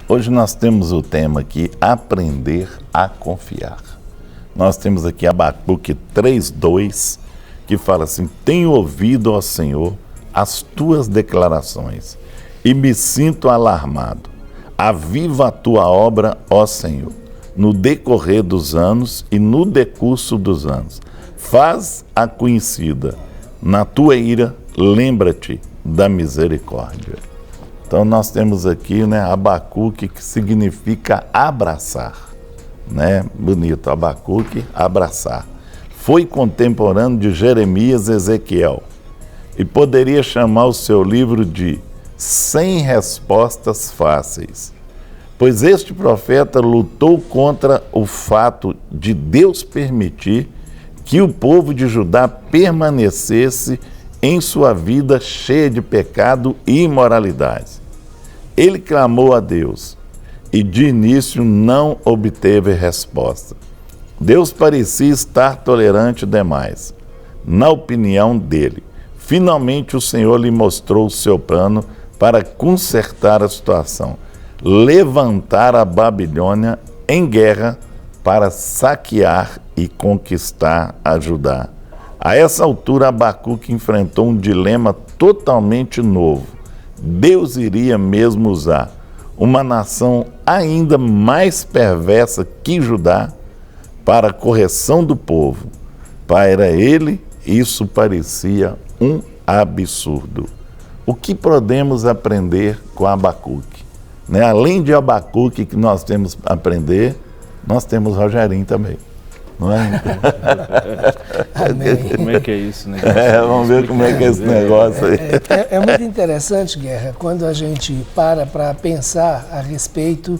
Hoje nós temos o tema aqui, aprender a confiar. Nós temos aqui Abacuque 3:2, que fala assim: tenho ouvido, ó Senhor, as tuas declarações e me sinto alarmado. Aviva a tua obra, ó Senhor, no decorrer dos anos e no decurso dos anos. Faz-a conhecida. Na tua ira, lembra-te da misericórdia. Então nós temos aqui, Abacuque, que significa abraçar, Bonito, Abacuque, abraçar. Foi contemporâneo de Jeremias e Ezequiel e poderia chamar o seu livro de 100 respostas fáceis, pois este profeta lutou contra o fato de Deus permitir que o povo de Judá permanecesse em sua vida cheia de pecado e imoralidade. Ele clamou a Deus e de início não obteve resposta. Deus parecia estar tolerante demais, na opinião dele. Finalmente o Senhor lhe mostrou o seu plano para consertar a situação, levantar a Babilônia em guerra para saquear e conquistar a Judá. A essa altura, Abacuque enfrentou um dilema totalmente novo. Deus iria mesmo usar uma nação ainda mais perversa que Judá para a correção do povo. Para ele, isso parecia um absurdo. O que podemos aprender com Abacuque? Além de Abacuque que nós temos a aprender, nós temos Rogerinho também. Não é? Como é que é isso, né? Vamos ver como é que é esse negócio aí. É muito interessante, Guerra, quando a gente para pensar a respeito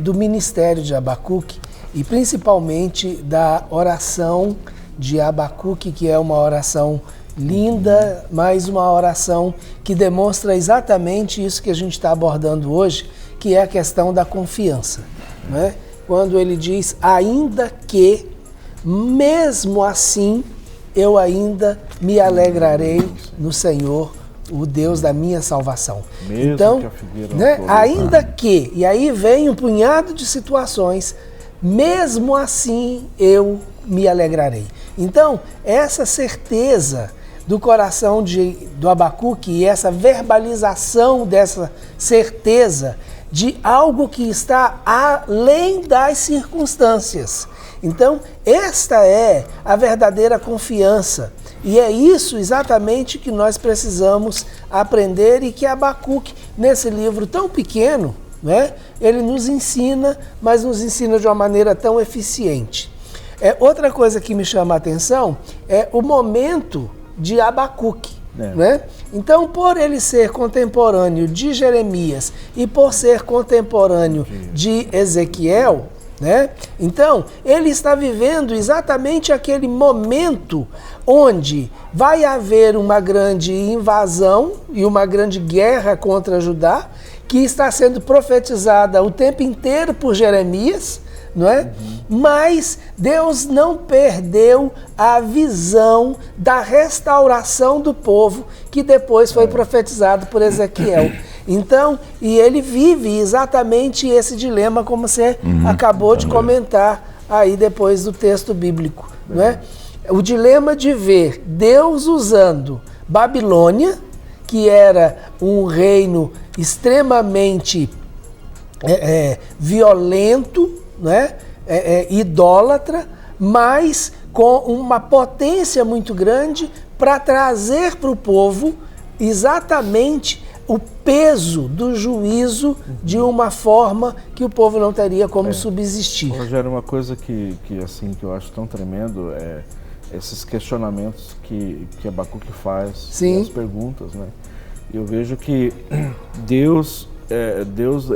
do ministério de Abacuque e principalmente da oração de Abacuque, que é uma oração linda, mas uma oração que demonstra exatamente isso que a gente está abordando hoje, que é a questão da confiança, né? Quando ele diz, ainda que, mesmo assim, eu ainda me alegrarei no Senhor, o Deus da minha salvação. Mesmo então, que a figueira ainda que, e aí vem um punhado de situações, mesmo assim eu me alegrarei. Então, essa certeza do coração do Abacuque e essa verbalização dessa certeza de algo que está além das circunstâncias. Então, esta é a verdadeira confiança. E é isso exatamente que nós precisamos aprender e que Abacuque, nesse livro tão pequeno, ele nos ensina, mas nos ensina de uma maneira tão eficiente. Outra coisa que me chama a atenção é o momento de Abacuque. Então, por ele ser contemporâneo de Jeremias e por ser contemporâneo de Ezequiel, então ele está vivendo exatamente aquele momento onde vai haver uma grande invasão e uma grande guerra contra Judá, que está sendo profetizada o tempo inteiro por Jeremias, Mas Deus não perdeu a visão da restauração do povo que depois foi profetizado por Ezequiel. Então, e ele vive exatamente esse dilema, como você acabou de comentar aí depois do texto bíblico, O dilema de ver Deus usando Babilônia, que era um reino extremamente violento, idólatra, mas com uma potência muito grande para trazer para o povo exatamente o peso do juízo de uma forma que o povo não teria como subsistir. Rogério, uma coisa que eu acho tão tremendo é esses questionamentos que Abacuque faz, as perguntas, Eu vejo que Deus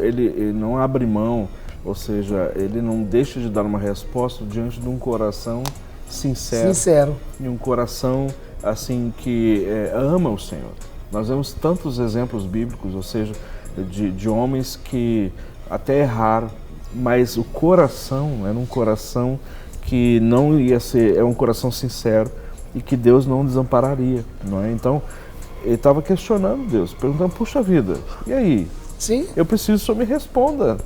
ele não abre mão, ou seja, ele não deixa de dar uma resposta diante de um coração sincero. E um coração assim que ama o Senhor. Nós vemos tantos exemplos bíblicos, ou seja, de homens que até erraram, mas o coração era um coração que não ia ser, um coração sincero e que Deus não desampararia, Então, ele estava questionando Deus, perguntando, puxa vida, e aí? Sim. Eu preciso que o Senhor me responda,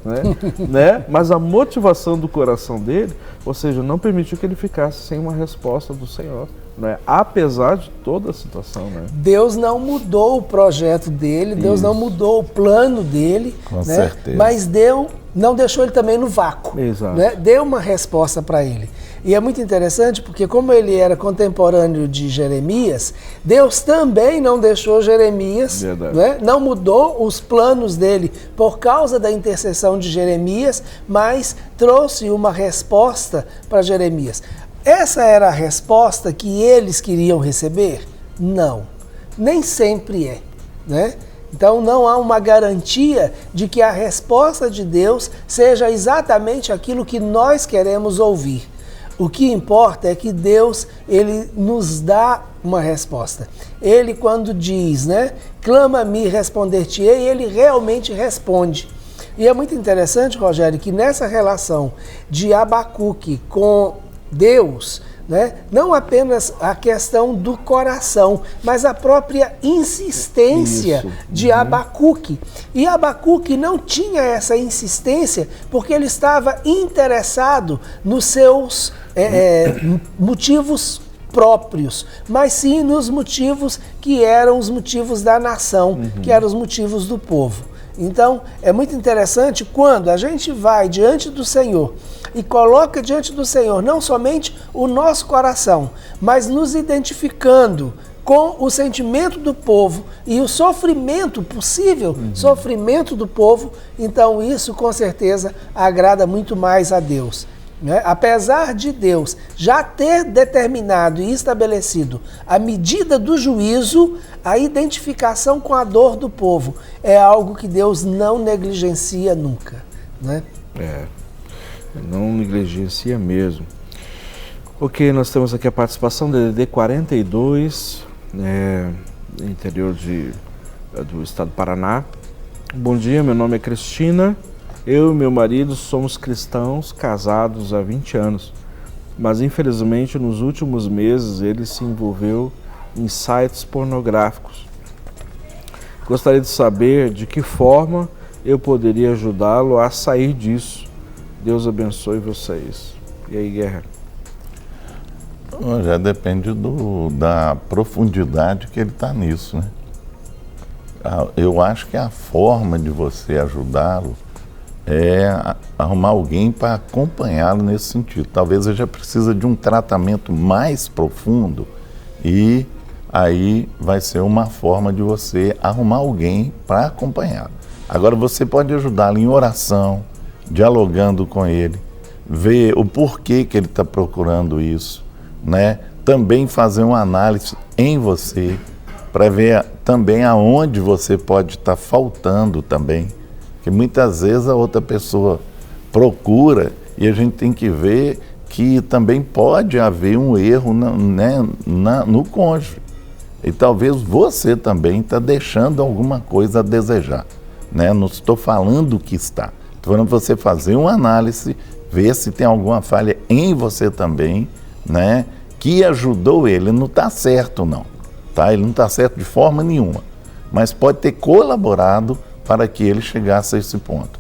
né? Mas a motivação do coração dele, ou seja, não permitiu que ele ficasse sem uma resposta do Senhor, né? Apesar de toda a situação, né? Deus não mudou o projeto dele, Deus não mudou o plano dele, Com certeza. Mas não deixou ele também no vácuo. Exato. Né? Deu uma resposta para ele. E é muito interessante porque como ele era contemporâneo de Jeremias, Deus também não deixou Jeremias, né? Não mudou os planos dele por causa da intercessão de Jeremias, mas trouxe uma resposta para Jeremias. Essa era a resposta que eles queriam receber? Não, nem sempre é, né? Então não há uma garantia de que a resposta de Deus seja exatamente aquilo que nós queremos ouvir. O que importa é que Deus, ele nos dá uma resposta. Ele quando diz, né, clama-me, responder-te-ei, ele realmente responde. E é muito interessante, Rogério, que nessa relação de Abacuque com Deus, né, não apenas a questão do coração, mas a própria insistência de Abacuque. E Abacuque não tinha essa insistência porque ele estava interessado nos seus motivos próprios, mas sim nos motivos que eram os motivos da nação, que eram os motivos do povo. Então, é muito interessante quando a gente vai diante do Senhor e coloca diante do Senhor não somente o nosso coração, mas nos identificando com o sentimento do povo e o sofrimento, possível sofrimento do povo, então isso com certeza agrada muito mais a Deus. Né? Apesar de Deus já ter determinado e estabelecido a medida do juízo, a identificação com a dor do povo é algo que Deus não negligencia nunca. Né? Não negligencia mesmo. Ok, nós temos aqui a participação do DDD 42, interior do estado do Paraná. Bom dia, meu nome é Cristina. Eu e meu marido somos cristãos, casados há 20 anos, mas infelizmente nos últimos meses ele se envolveu em sites pornográficos. Gostaria de saber de que forma eu poderia ajudá-lo a sair disso. Deus abençoe vocês. E aí, Guerra? Já depende da profundidade que ele está nisso, né? Eu acho que a forma de você ajudá-lo é arrumar alguém para acompanhá-lo nesse sentido. Talvez ele já precisa de um tratamento mais profundo e aí vai ser uma forma de você arrumar alguém para acompanhá-lo. Agora você pode ajudá-lo em oração, dialogando com ele, ver o porquê que ele está procurando isso, né? Também fazer uma análise em você para ver também aonde você pode estar faltando também. Porque muitas vezes a outra pessoa procura e a gente tem que ver que também pode haver um erro no cônjuge. E talvez você também está deixando alguma coisa a desejar. Né? Não estou falando que está. Estou falando você fazer uma análise, ver se tem alguma falha em você também, né? Que ajudou ele. Não está certo, não. Tá? Ele não está certo de forma nenhuma. Mas pode ter colaborado para que ele chegasse a esse ponto.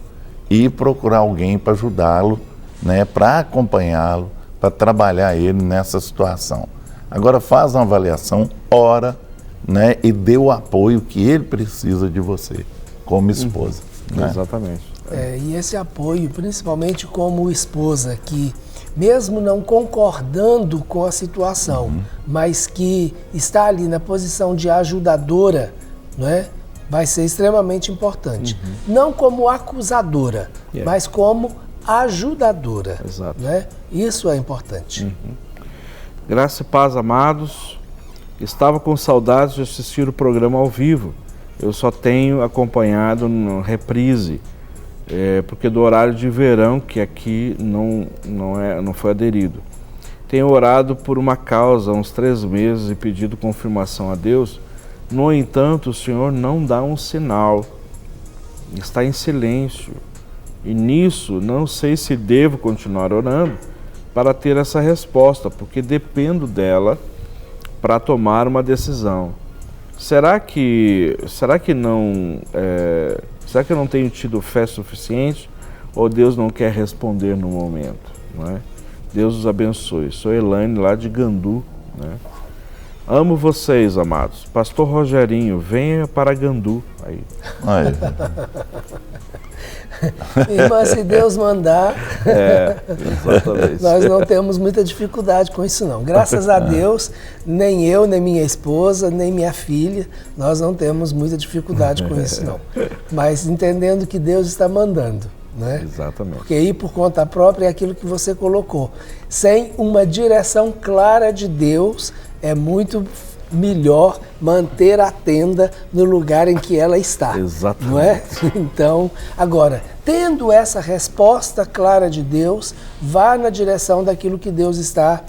E procurar alguém para ajudá-lo, né, para acompanhá-lo, para trabalhar ele nessa situação. Agora faz uma avaliação, ora, né, e dê o apoio que ele precisa de você, como esposa. Né? Exatamente. E esse apoio, principalmente como esposa, que mesmo não concordando com a situação, mas que está ali na posição de ajudadora, não é? Vai ser extremamente importante. Não como acusadora, mas como ajudadora. Exato. Né? Isso é importante. Graça e paz, amados. Estava com saudades de assistir o programa ao vivo. Eu só tenho acompanhado no reprise, porque do horário de verão, que aqui não foi aderido. Tenho orado por uma causa há uns 3 meses e pedido confirmação a Deus. No entanto, o Senhor não dá um sinal, está em silêncio. E nisso, não sei se devo continuar orando para ter essa resposta, porque dependo dela para tomar uma decisão. Será que não Será que eu não tenho tido fé suficiente? Ou Deus não quer responder no momento? Não é? Deus os abençoe. Sou Elaine, lá de Gandu. Né? Amo vocês, amados. Pastor Rogerinho, venha para Gandu. Aí. Irmã, se Deus mandar, exatamente. Nós não temos muita dificuldade com isso não. Graças a Deus, nem eu, nem minha esposa, nem minha filha, nós não temos muita dificuldade com isso não. Mas entendendo que Deus está mandando. Né? Exatamente. Porque ir por conta própria é aquilo que você colocou. Sem uma direção clara de Deus, é muito melhor manter a tenda no lugar em que ela está. Exatamente. Não é? Então, agora, tendo essa resposta clara de Deus, vá na direção daquilo que Deus está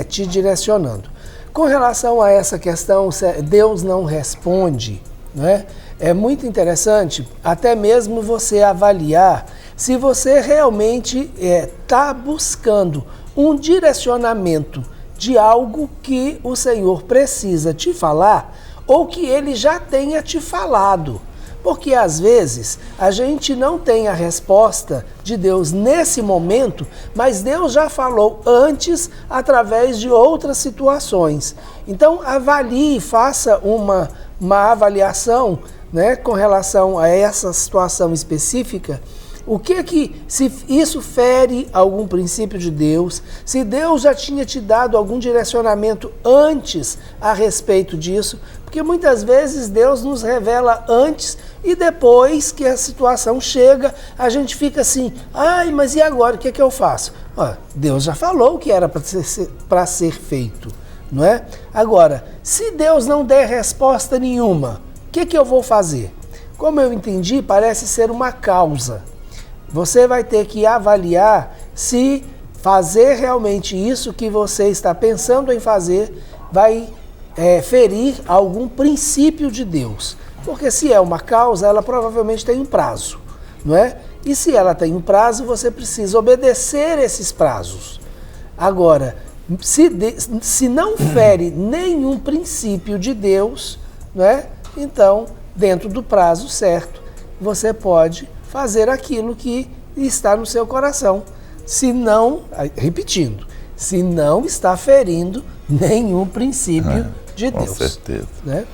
te direcionando. Com relação a essa questão, Deus não responde, não é? É muito interessante até mesmo você avaliar se você realmente está buscando um direcionamento de algo que o Senhor precisa te falar ou que Ele já tenha te falado. Porque às vezes a gente não tem a resposta de Deus nesse momento, mas Deus já falou antes através de outras situações. Então avalie, faça uma avaliação, né, com relação a essa situação específica. O se isso fere algum princípio de Deus, se Deus já tinha te dado algum direcionamento antes a respeito disso, porque muitas vezes Deus nos revela antes e depois que a situação chega, a gente fica assim, mas e agora, o que é que eu faço? Deus já falou o que era para ser feito, não é? Agora, se Deus não der resposta nenhuma, o que é que eu vou fazer? Como eu entendi, parece ser uma causa. Você vai ter que avaliar se fazer realmente isso que você está pensando em fazer vai ferir algum princípio de Deus. Porque se é uma causa, ela provavelmente tem um prazo, não é? E se ela tem um prazo, você precisa obedecer esses prazos. Agora, se não fere nenhum princípio de Deus, não é? Então, dentro do prazo certo, você pode fazer aquilo que está no seu coração. Se não, repetindo, se não está ferindo nenhum princípio de Deus. Com certeza. Né?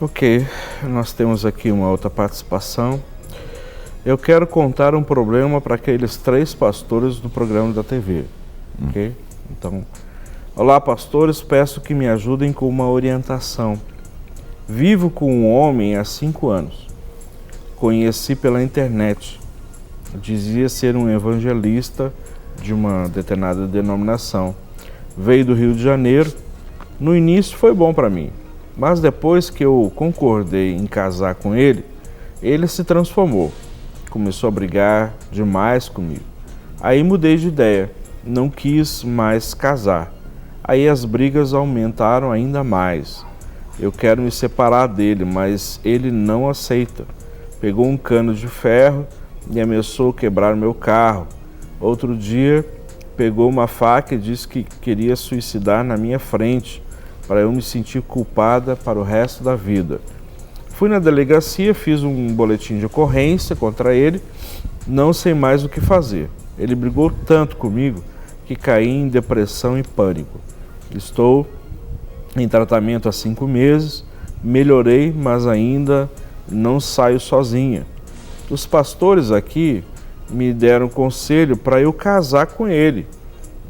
Ok, nós temos aqui uma outra participação. Eu quero contar um problema para aqueles 3 pastores do programa da TV. Ok? Então, olá pastores, peço que me ajudem com uma orientação. Vivo com um homem há 5 anos. Conheci pela internet. Dizia ser um evangelista de uma determinada denominação. Veio do Rio de Janeiro. No início foi bom para mim, mas depois que eu concordei em casar com ele, ele se transformou. Começou a brigar demais comigo. Aí mudei de ideia, não quis mais casar. Aí as brigas aumentaram ainda mais. Eu quero me separar dele, mas ele não aceita. Pegou um cano de ferro e ameaçou quebrar meu carro. Outro dia, pegou uma faca e disse que queria suicidar na minha frente, para eu me sentir culpada para o resto da vida. Fui na delegacia, fiz um boletim de ocorrência contra ele, não sei mais o que fazer. Ele brigou tanto comigo que caí em depressão e pânico. Estou em tratamento há 5 meses, melhorei, mas ainda não saio sozinha. Os pastores aqui me deram conselho para eu casar com ele.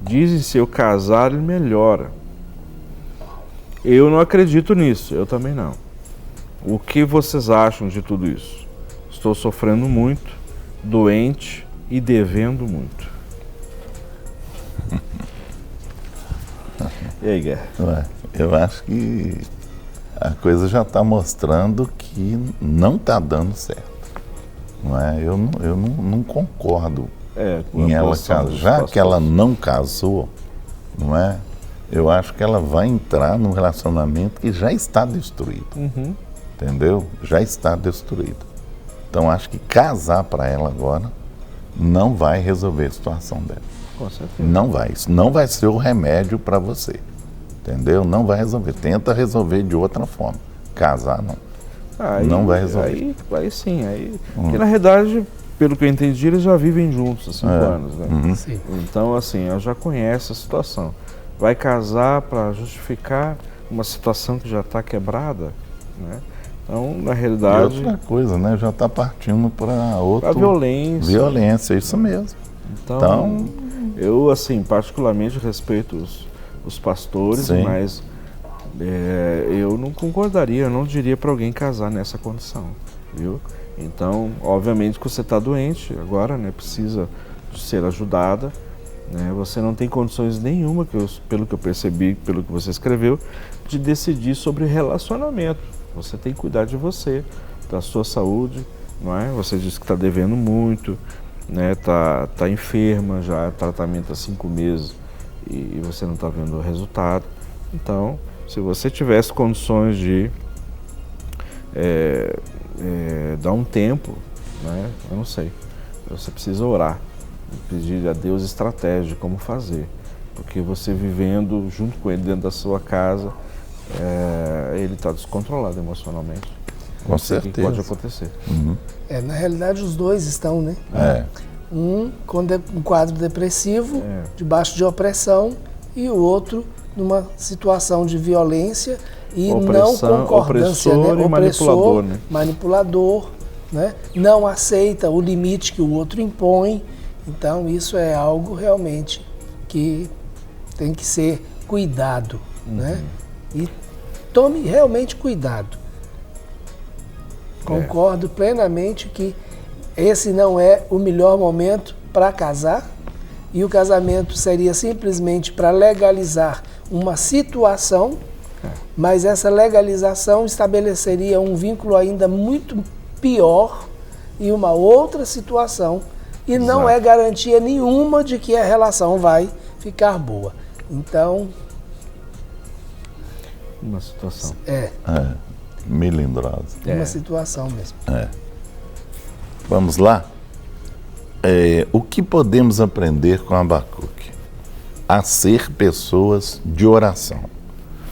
Dizem que se eu casar, ele melhora. Eu não acredito nisso, eu também não. O que vocês acham de tudo isso? Estou sofrendo muito, doente e devendo muito. E aí, Guerra? Eu acho que a coisa já está mostrando que não está dando certo. Não é? Eu não concordo em ela casar. Já que ela não casou, não é? Eu acho que ela vai entrar num relacionamento que já está destruído. Entendeu? Já está destruído. Então acho que casar para ela agora não vai resolver a situação dela. Com certeza. Não vai. Isso não vai ser o remédio para você. Entendeu? Não vai resolver. Tenta resolver de outra forma. Casar, não. não vai resolver. Aí sim, porque na realidade, pelo que eu entendi, eles já vivem juntos há 5 anos, né? Sim. Então, assim, ela já conhece a situação. Vai casar para justificar uma situação que já está quebrada, né? Então, na realidade... E outra coisa, né? Já está partindo para outra... Para violência. Violência, isso mesmo. Então, eu, assim, particularmente respeito os pastores, sim, mas eu não concordaria, eu não diria para alguém casar nessa condição, viu? Então, obviamente que você está doente agora, né? Precisa de ser ajudada, né? Você não tem condições nenhuma, pelo que eu percebi, pelo que você escreveu, de decidir sobre relacionamento. Você tem que cuidar de você, da sua saúde, não é? Você disse que está devendo muito, né? Tá enferma já, tratamento há 5 meses e você não está vendo o resultado. Então, se você tivesse condições de dar um tempo, né? Eu não sei, você precisa orar, pedir a Deus estratégia de como fazer, porque você vivendo junto com ele dentro da sua casa, ele está descontrolado emocionalmente. Com certeza. O que pode acontecer? Na realidade, os dois estão, né? Um com um quadro depressivo, debaixo de opressão, e o outro numa situação de violência e não concordância, opressor, né? E manipulador, né? Manipulador, né? Não aceita o limite que o outro impõe. Então, isso é algo realmente que tem que ser cuidado, né? E tome realmente cuidado. Concordo plenamente que esse não é o melhor momento para casar, e o casamento seria simplesmente para legalizar uma situação, mas essa legalização estabeleceria um vínculo ainda muito pior e uma outra situação, e não é garantia nenhuma de que a relação vai ficar boa. Então... Uma situação. Melindrosa. Uma situação mesmo. Vamos lá? O que podemos aprender com Abacuque? A ser pessoas de oração.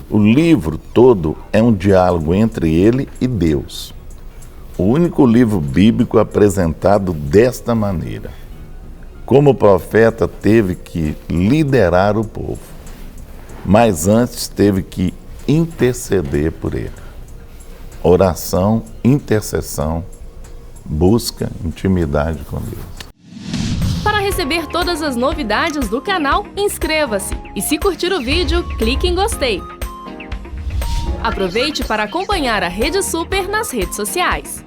O livro todo é um diálogo entre ele e Deus. O único livro bíblico apresentado desta maneira. Como o profeta teve que liderar o povo, mas antes teve que interceder por ele. Oração, intercessão, busca, intimidade com Deus. Para receber todas as novidades do canal, inscreva-se e, se curtir o vídeo, clique em gostei. Aproveite para acompanhar a Rede Super nas redes sociais.